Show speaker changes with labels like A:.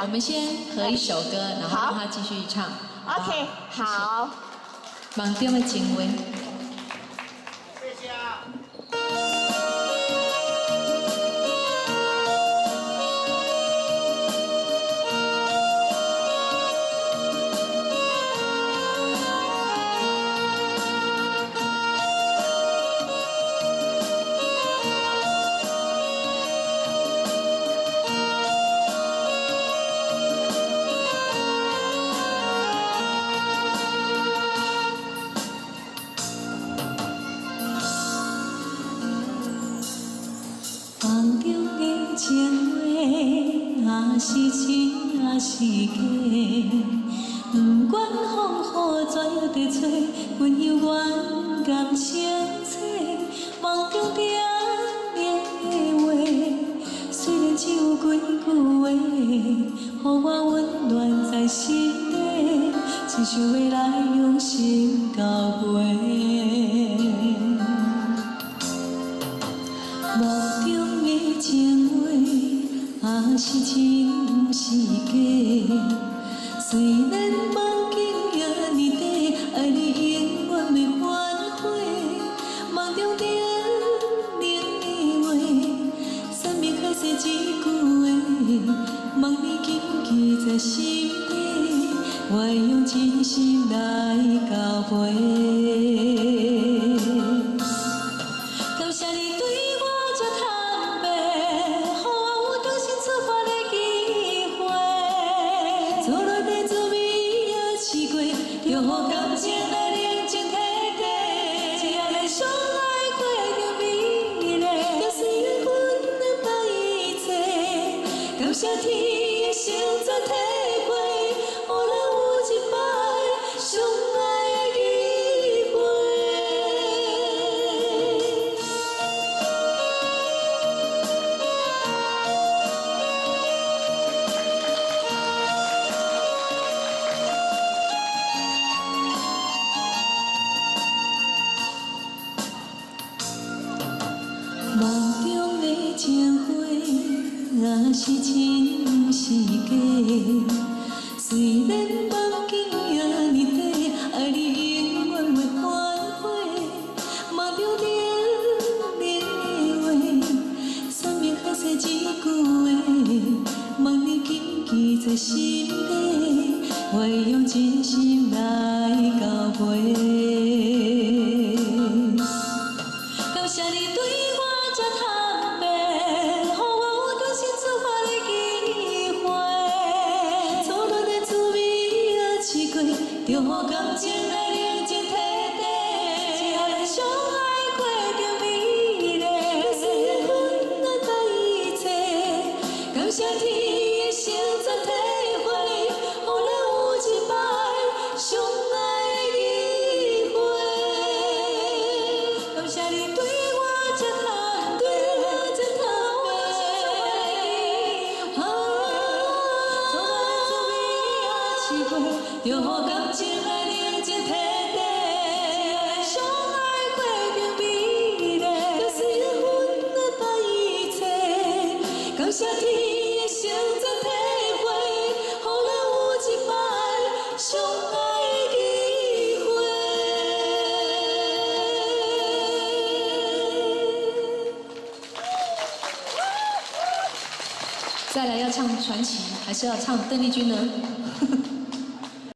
A: 我们先合一首歌，然后让他继续唱。
B: OK， 好。
A: 梦中的情话。
C: 谢谢啊。
D: 梦中的情话，啊是真啊是假，不管风雨怎样在吹，阮犹原甘清醒。梦中点点的话，虽然只有几句话，予我温暖在心底，亲像要来用心交陪。梦中的情话，啊是真是假。虽然梦境遐尼短，爱你永远袂反悔。梦中点点的话，山盟海誓一句话，望你谨记在心底，我会用真心来交陪。感谢你对我这坦白，予我有重新出发的机会。错落的滋味也试过，就予感情来冷静体贴。这样的相爱过着美丽，就虽然阮安排一切，感谢天的成全体会，予咱有一摆相爱的机会。梦中的情话，啊是真是假。虽然梦境遐尼短，爱你永远袂反悔。梦中点点的话，山盟海誓一句话，望你谨记在心底，我会用真心来交陪。感谢你对我这坦白，予我有重新出发的机会。错落的滋味也试过，就予感情来冷静体贴。这样的相爱过着美丽，虽然阮安排一切，感谢天的成全体会，予咱有一摆相爱的机会。感谢你对我这坦白，错落的滋味也试过，就予感情来冷静体贴。相爱过着美丽，就虽然阮安排一切，感谢天的成全体会，予咱有一摆相爱的机会。
A: 再来要唱传奇，还是要唱邓丽君呢？